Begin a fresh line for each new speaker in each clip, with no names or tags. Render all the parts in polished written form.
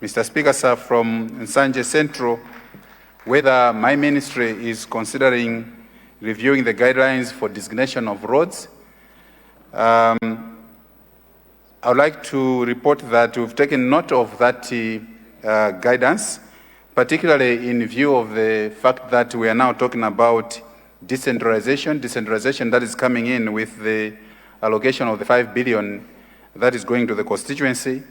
Mr. Speaker, sir, from Nsanje Central, whether my ministry is considering reviewing the guidelines for designation of roads. I would like to report that we've taken note of that guidance, particularly in view of the fact that we are now talking about decentralization that is coming in with the allocation of the 5 billion that is going to the constituency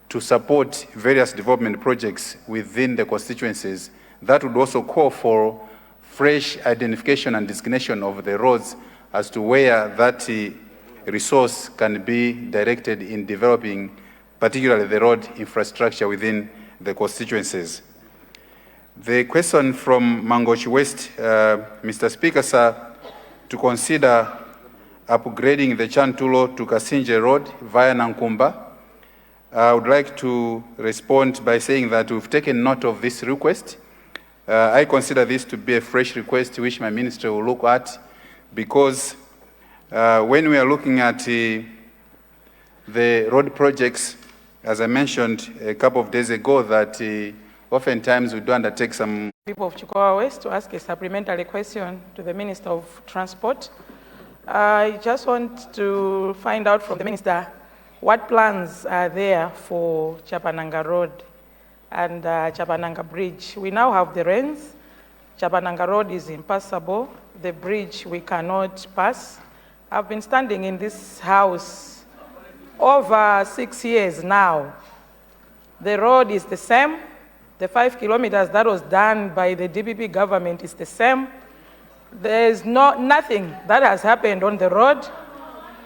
to support various development projects within the constituencies. That would also call for fresh identification and designation of the roads as to where that resource can be directed in developing, particularly the road infrastructure within the constituencies. The question from Mangochi West, Mr. Speaker, sir, to consider upgrading the Chantulo to Kasinje Road via Nankumba. I would like to respond by saying that we've taken note of this request. I consider this to be a fresh request which my ministry will look at, because when we are looking at the road projects, as I mentioned a couple of days ago, that oftentimes we do undertake some...
People of Chikowa West to ask a supplementary question to the Minister of Transport. I just want to find out from the Minister what plans are there for Chapananga Road and Chapananga Bridge. We now have the rains. Chapananga Road is impassable. The bridge we cannot pass. I've been standing in this house over 6 years now. The road is the same. The 5 kilometers that was done by the DPP government is the same. There's nothing that has happened on the road.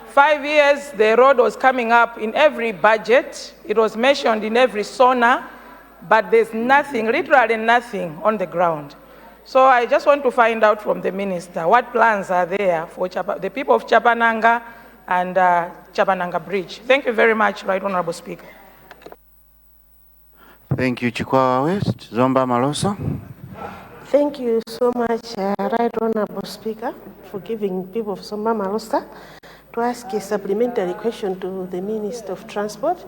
5 years, the road was coming up in every budget. It was mentioned in every SONA, but there's nothing, literally nothing on the ground. So I just want to find out from the minister what plans are there for the people of Chapananga and Chapananga Bridge. Thank you very much, Right Honorable Speaker.
Thank you, Chikowa West. Zomba Malosa.
Thank you so much, Right Honorable Speaker, for giving people of Zomba Malosa to ask a supplementary question to the Minister of Transport.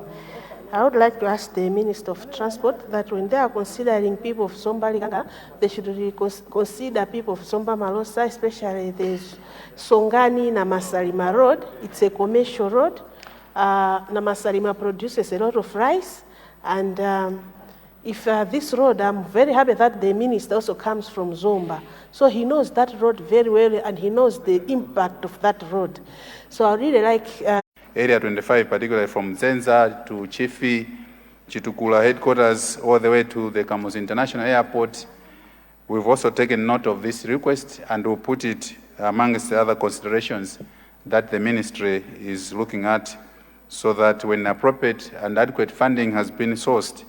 I would like to ask the Minister of Transport that when they are considering people of Zomba Liganga, they should consider people of Zomba Malosa, especially the Songani Namasalima Road. It's a commercial road. Namasalima produces a lot of rice. And if this road, I'm very happy that the Minister also comes from Zomba. So he knows that road very well and he knows the impact of that road. So I really like...
Area 25, particularly from Zenza to Chifi, Chitukula headquarters, all the way to the Kamuzu International Airport. We've also taken note of this request and we'll put it amongst the other considerations that the ministry is looking at, so that when appropriate and adequate funding has been sourced,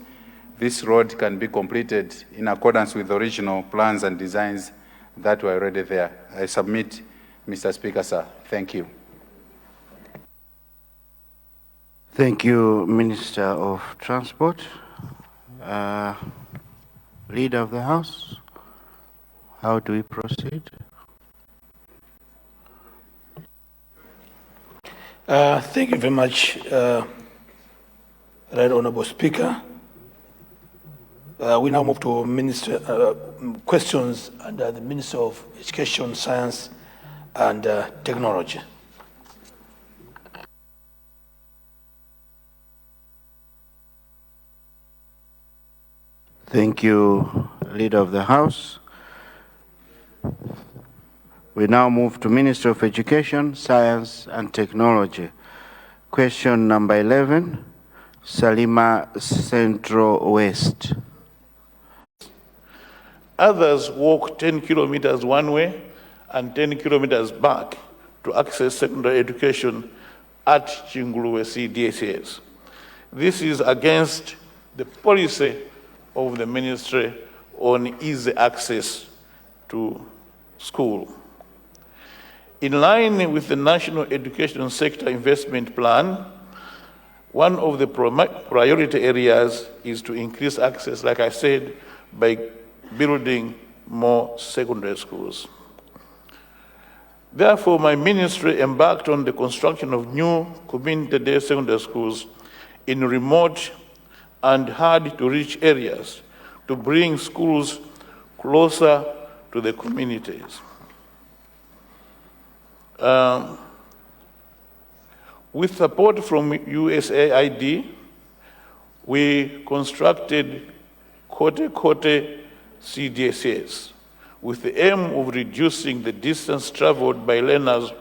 this road can be completed in accordance with the original plans and designs that were already there. I submit, Mr. Speaker, sir. Thank you.
Thank you, Minister of Transport. Leader of the House, how do we proceed?
Thank you very much, Right Honorable Speaker. We now move to questions under the Minister of Education, Science and Technology.
Thank you, Leader of the House. We now move to Minister of Education, Science and Technology. Question number 11, Salima Central West.
Others walk 10 kilometers one way and 10 kilometers back to access secondary education at Chinguluwe CDSS. This is against the policy of the ministry on easy access to school. In line with the National Education Sector Investment Plan, one of the priority areas is to increase access, like I said, by building more secondary schools. Therefore, my ministry embarked on the construction of new community-day secondary schools in remote and hard-to-reach areas to bring schools closer to the communities. With support from USAID, we constructed Kote CDSS with the aim of reducing the distance traveled by learners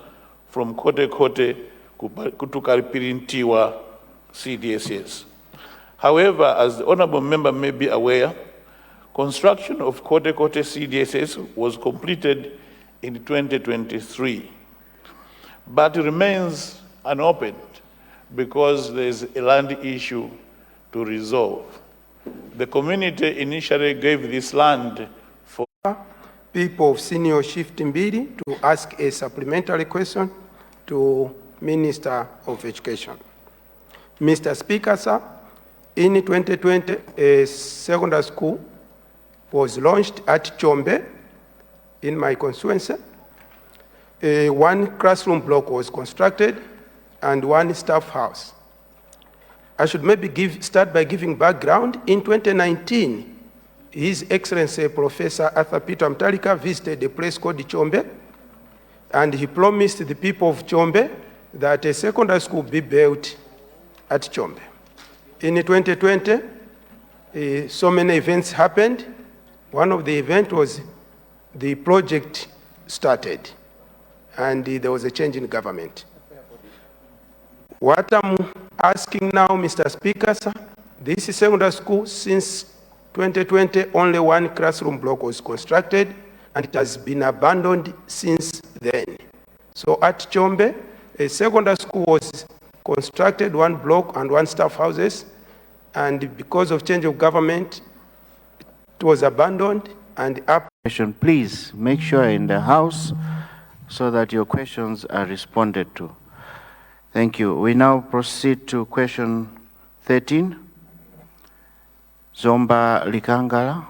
from Kote to Karipirintiwa CDSS. However, as the Honorable Member may be aware, construction of Kote CDSS was completed in 2023, but remains unopened because there is a land issue to resolve. The community initially gave this land for
people of senior shift Mbiri to ask a supplementary question to Minister of Education. Mr. Speaker, sir, in 2020, a secondary school was launched at Chombe in my constituency. One classroom block was constructed and one staff house. I should maybe start by giving background. In 2019, His Excellency Professor Arthur Peter Mtalika visited a place called Chombe, and he promised the people of Chombe that a secondary school be built at Chombe. In 2020, so many events happened. One of the events was the project started, and there was a change in government. What I'm asking now, Mr. Speaker, sir, this secondary school, since 2020, only one classroom block was constructed, and it has been abandoned since then. So at Chombe, a secondary school was constructed, one block and one staff houses, and because of change of government, it was abandoned and up.
Please make sure you're in the house so that your questions are responded to. Thank you. We now proceed to question 13. Zomba Likangala.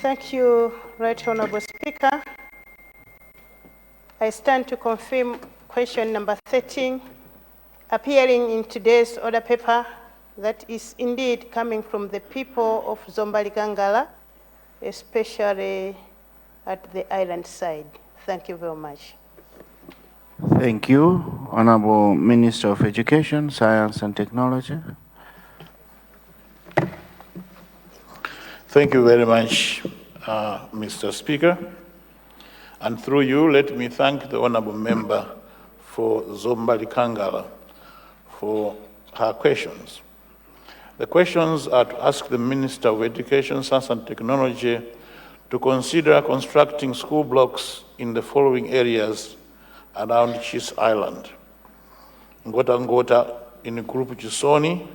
Thank you, Right Honorable Speaker. I stand to confirm question number 13, appearing in today's order paper, that is indeed coming from the people of Zomba Likangala, especially at the island side. Thank you very much.
Thank you, Honorable Minister of Education, Science and Technology.
Thank you very much, Mr. Speaker. And through you, let me thank the Honorable Member for Zomba Likangala for her questions. The questions are to ask the Minister of Education, Science and Technology to consider constructing school blocks in the following areas around Chis Island. Ngota in group Chisoni,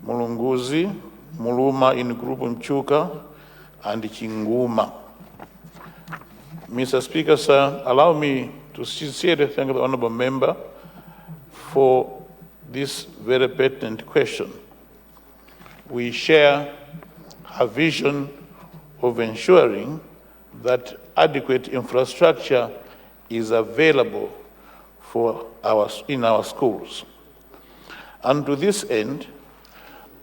Mulunguzi, Muluma in group Mchuka, and Chinguma. Mr. Speaker, sir, allow me to sincerely thank the Honorable Member for this very pertinent question. We share her vision of ensuring that adequate infrastructure is available in our schools. And to this end,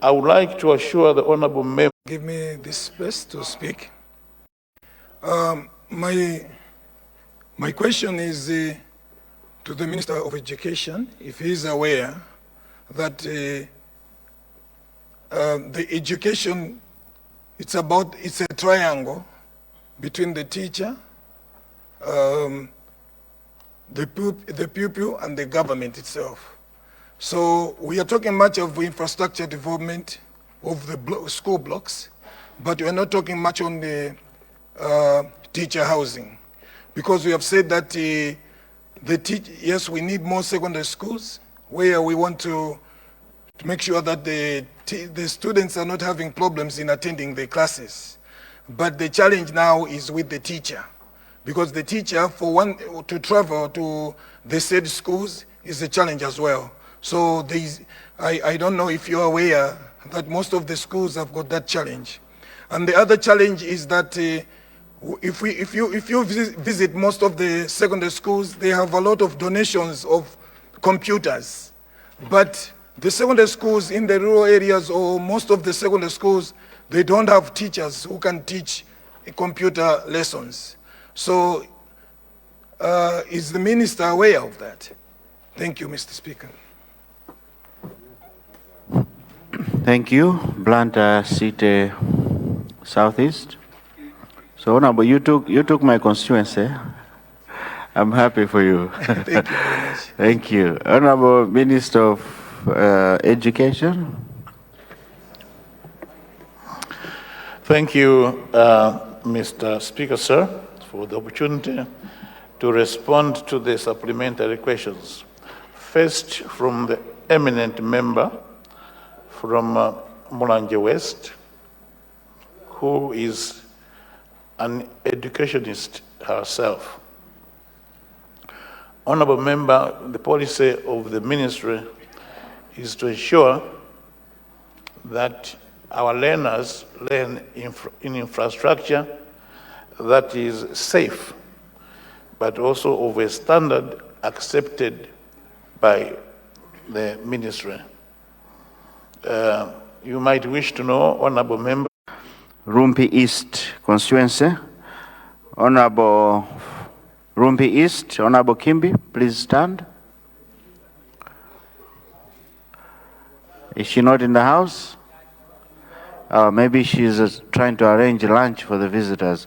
I would like to assure the Honorable Member.
Give me this space to speak. My question is to the Minister of Education, if he is aware that the education, it's a triangle between the teacher, the pupil, and the government itself. So we are talking much of infrastructure development of the school blocks, but we are not talking much on the teacher housing, because we have said that yes, we need more secondary schools where we want to make sure that the students are not having problems in attending the classes. But the challenge now is with the teacher, because the teacher, for one, to travel to the said schools is a challenge as well. So I don't know if you're aware that most of the schools have got that challenge. And the other challenge is that If you visit most of the secondary schools, they have a lot of donations of computers. But the secondary schools in the rural areas or most of the secondary schools, they don't have teachers who can teach computer lessons. So is the minister aware of that? Thank you, Mr. Speaker.
Thank you. Blantyre City Southeast. So, Honorable, you took my constituency. I'm happy for you.
Thank you very much.
Thank you. Honorable Minister of Education.
Thank you, Mr. Speaker, sir, for the opportunity to respond to the supplementary questions. First, from the eminent member from Mulanje West, who is an educationist herself. Honorable member, the policy of the ministry is to ensure that our learners learn in infrastructure that is safe, but also of a standard accepted by the ministry. You might wish to know, Honorable Member.
Rumpi East constituency. Honorable Rumpi East, Honorable Kimbi, please stand. Is she not in the house? Maybe she's trying to arrange lunch for the visitors.